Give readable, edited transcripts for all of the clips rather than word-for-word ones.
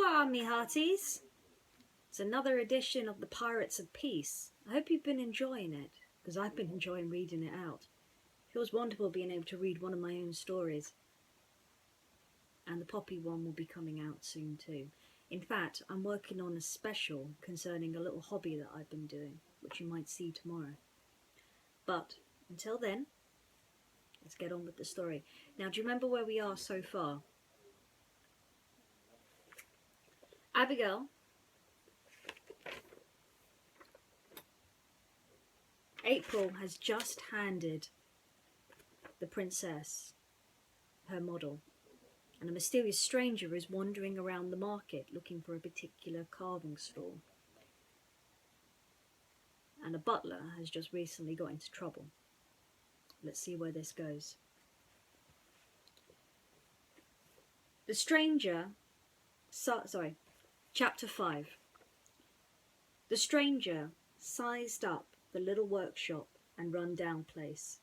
Bonsoir, me hearties. It's another edition of the Pirates of Peace. I hope you've been enjoying it, because I've been enjoying reading it out. It feels wonderful being able to read one of my own stories. And the Poppy one will be coming out soon too. In fact, I'm working on a special concerning a little hobby that I've been doing, which you might see tomorrow. But until then, let's get on with the story. Now, do you remember where we are so far? Abigail April has just handed the princess her model, and a mysterious stranger is wandering around the market looking for a particular carving stall. And a butler has just recently got into trouble. Let's see where this goes. The stranger, Chapter 5. The stranger sized up the little workshop and run-down place.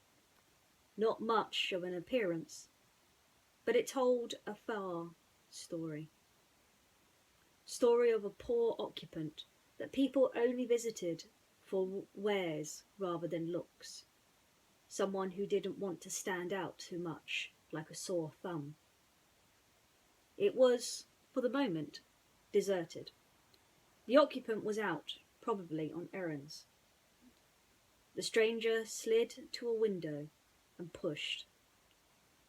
Not much of an appearance, but it told a far story. Story of a poor occupant that people only visited for wares rather than looks. Someone who didn't want to stand out too much, like a sore thumb. It was, for the moment, deserted. The occupant was out, probably on errands. The stranger slid to a window and pushed.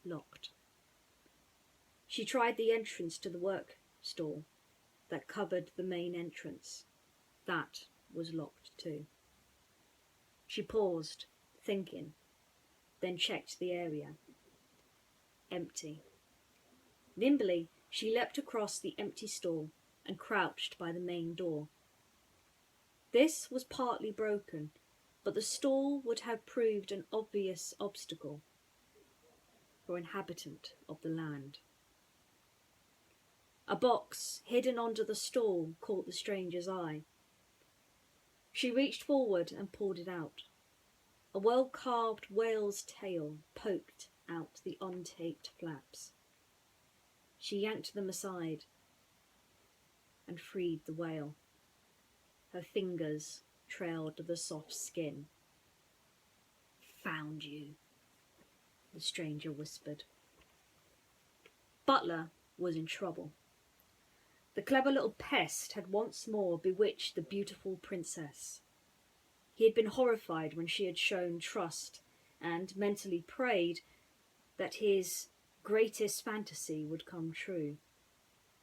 Locked. She tried the entrance to the work stall that covered the main entrance. That was locked too. She paused, thinking, then checked the area. Empty. Nimbly, she leapt across the empty stall and crouched by the main door. This was partly broken, but the stall would have proved an obvious obstacle for an inhabitant of the land. A box hidden under the stall caught the stranger's eye. She reached forward and pulled it out. A well-carved whale's tail poked out the untaped flaps. She yanked them aside and freed the whale. Her fingers trailed the soft skin. "Found you," the stranger whispered. Butler was in trouble. The clever little pest had once more bewitched the beautiful princess. He had been horrified when she had shown trust and mentally prayed that his greatest fantasy would come true.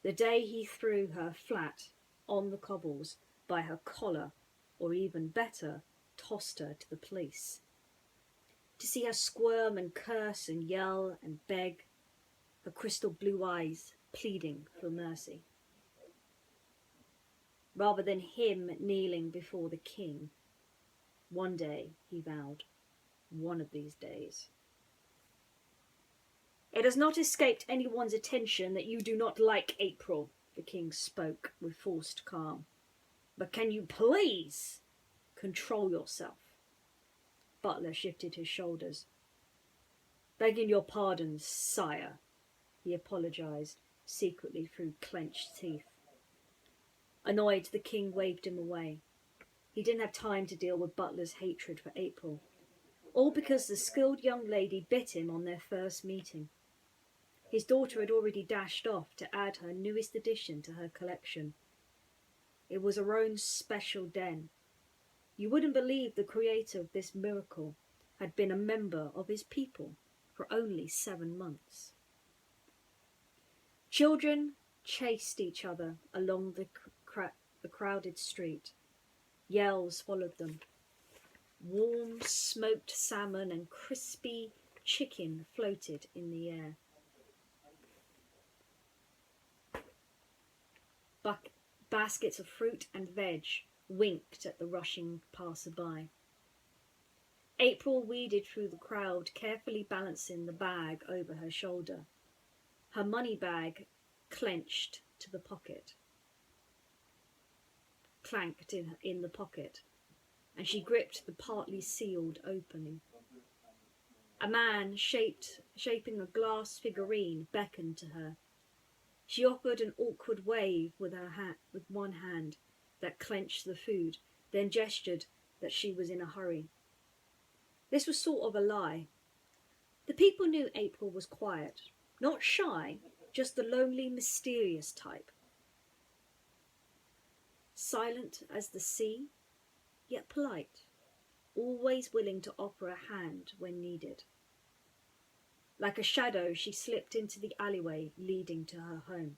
The day he threw her flat on the cobbles by her collar, or even better, tossed her to the police. To see her squirm and curse and yell and beg, her crystal blue eyes pleading for mercy. Rather than him kneeling before the king. One day, he vowed, one of these days. "It has not escaped anyone's attention that you do not like April," the king spoke with forced calm. "But can you please control yourself?" Butler shifted his shoulders. "Begging your pardon, sire," he apologized, secretly through clenched teeth. Annoyed, the king waved him away. He didn't have time to deal with Butler's hatred for April. All because the skilled young lady bit him on their first meeting. His daughter had already dashed off to add her newest addition to her collection. It was her own special den. You wouldn't believe the creator of this miracle had been a member of his people for only 7 months. Children chased each other along the crowded street. Yells followed them. Warm smoked salmon and crispy chicken floated in the air. Baskets of fruit and veg winked at the rushing passer-by. April weeded through the crowd, carefully balancing the bag over her shoulder. Her money bag clenched to the pocket. Clanked in the pocket, and she gripped the partly sealed opening. A man shaping a glass figurine beckoned to her. She offered an awkward wave with with one hand that clenched the food, then gestured that she was in a hurry. This was sort of a lie. The people knew April was quiet, not shy, just the lonely, mysterious type. Silent as the sea, yet polite, always willing to offer a hand when needed. Like a shadow, she slipped into the alleyway leading to her home.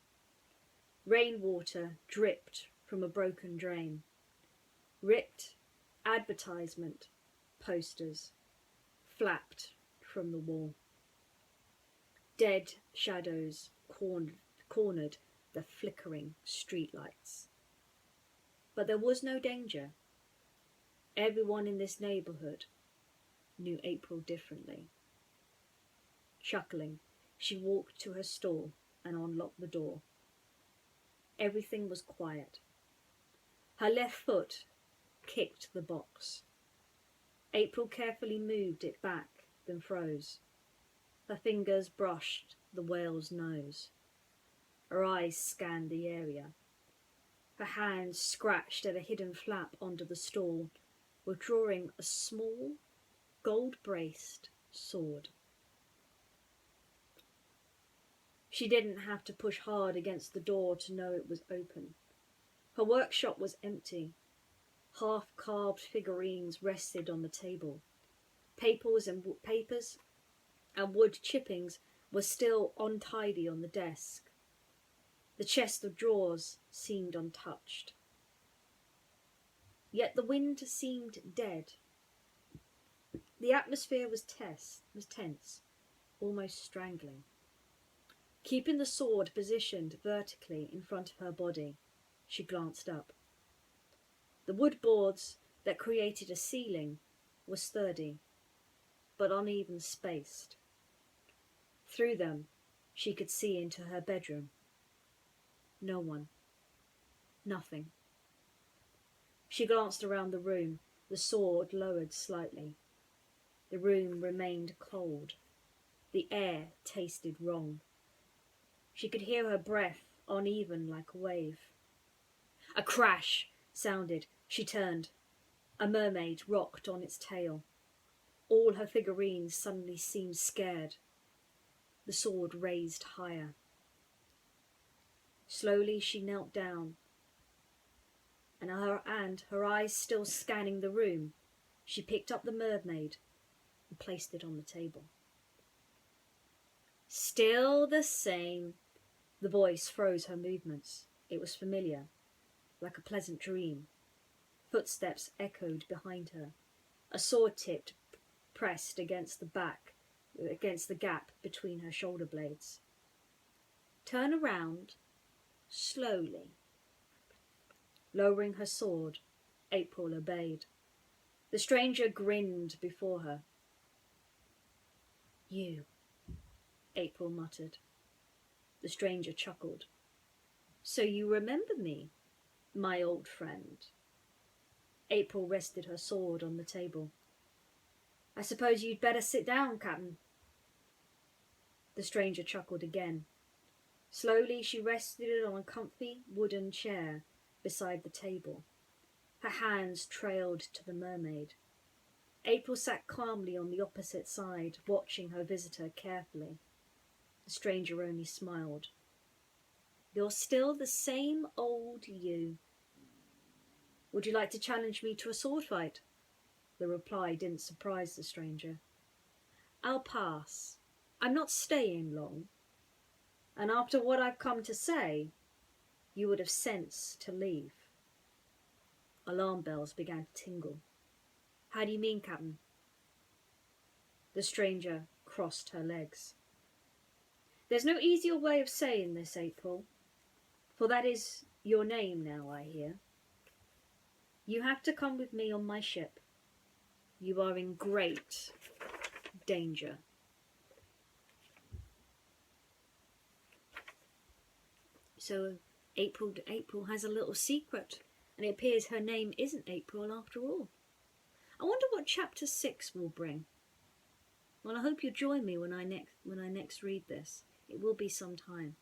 Rainwater dripped from a broken drain. Ripped advertisement posters flapped from the wall. Dead shadows cornered the flickering streetlights. But there was no danger. Everyone in this neighbourhood knew April differently. Chuckling, she walked to her stall and unlocked the door. Everything was quiet. Her left foot kicked the box. April carefully moved it back, then froze. Her fingers brushed the whale's nose. Her eyes scanned the area. Her hands scratched at a hidden flap under the stall, withdrawing a small, gold-braced sword. She didn't have to push hard against the door to know it was open. Her workshop was empty. Half-carved figurines rested on the table. Papers and wood chippings were still untidy on the desk. The chest of drawers seemed untouched. Yet the wind seemed dead. The atmosphere was tense, almost strangling. Keeping the sword positioned vertically in front of her body, she glanced up. The wood boards that created a ceiling were sturdy, but uneven spaced. Through them, she could see into her bedroom. No one. Nothing. She glanced around the room, the sword lowered slightly. The room remained cold. The air tasted wrong. She could hear her breath uneven like a wave. A crash sounded. She turned. A mermaid rocked on its tail. All her figurines suddenly seemed scared. The sword raised higher. Slowly she knelt down, and her eyes still scanning the room, she picked up the mermaid and placed it on the table. Still the same. The voice froze her movements. It was familiar, like a pleasant dream. Footsteps echoed behind her. A sword tip pressed against the gap between her shoulder blades. Turn around, slowly. Lowering her sword, April obeyed. The stranger grinned before her. You, April muttered. The stranger chuckled. So you remember me, my old friend? April rested her sword on the table. I suppose you'd better sit down, Captain. The stranger chuckled again. Slowly she rested on a comfy wooden chair beside the table. Her hands trailed to the mermaid. April sat calmly on the opposite side, watching her visitor carefully. The stranger only smiled. You're still the same old you. Would you like to challenge me to a sword fight? The reply didn't surprise the stranger. I'll pass. I'm not staying long. And after what I've come to say, you would have sense to leave. Alarm bells began to tingle. How do you mean, Captain? The stranger crossed her legs. There's no easier way of saying this, April, for that is your name now, I hear. You have to come with me on my ship. You are in great danger. So April has a little secret, and it appears her name isn't April after all. I wonder what chapter 6 will bring. Well, I hope you'll join me when I next read this. It will be some time.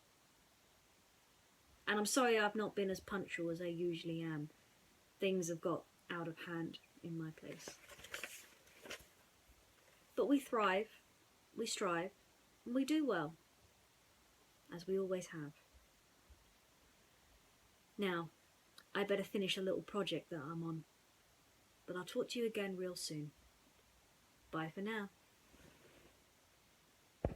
And I'm sorry I've not been as punctual as I usually am. Things have got out of hand in my place. But we thrive, we strive, and we do well, as we always have. Now, I better finish a little project that I'm on. But I'll talk to you again real soon. Bye for now.